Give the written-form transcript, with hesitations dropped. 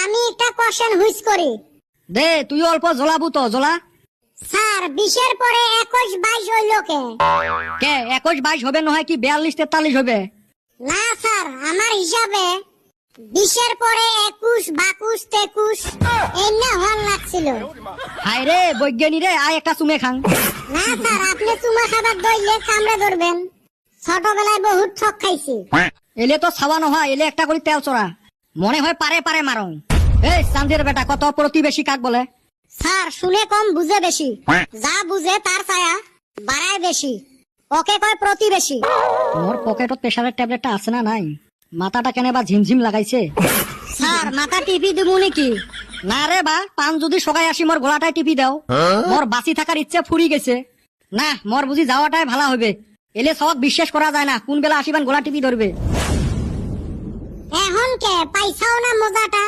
আমি একটা কোশ্চেন হুইস করি। দে তুই অল্প জ্বলাবু তো জ্বলা। স্যার 20-এর পরে 21-22 হইল কে? কে 21-22 হবে নহয় কি 42-43 হবে? না স্যার, আমার হিসাবে 20-এর পরে 21-22-23 এই না হল লাগছিল। হায় রে বৈজ্ঞানী রে, আয় একটা চুমে খাং। না স্যার, আপনি চুমা খাবার দইলে কামড়ে ধরবেন। ছোটবেলায় বহুত ঠক খাইছি। এলে তো ছাওয়া নহয়, এলে একটা করে তেল চড়া। মনে হয় পারে পারে মারং। এই চান্দের বেটা, কত প্রতিবেশী কাক বলে? স্যার শুনে কম বুঝে বেশি, যা বুঝে তার ছায়া বাড়ায় বেশি, ওকে কয় প্রতিবেশী। মোর পকেটত প্রেসারের ট্যাবলেটটা আছে না নাই? মাথাটা কেনে বা ঝিমঝিম লাগাইছে। স্যার মাথা টিপি দিব নাকি? না রে বা, পান যদি সগাই আসি মোর গলাটাই টিপি দাও। মোর বাঁচি থাকার ইচ্ছে ফুরি গেছে। না, মোর বুঝি যাওয়াটাই ভালো হবে। এলে সবক বিশ্বাস করা যায় না, কোন বেলা আসিবান গলা টিপি ধরবে। এখন কে পাইছাও না মজাটা?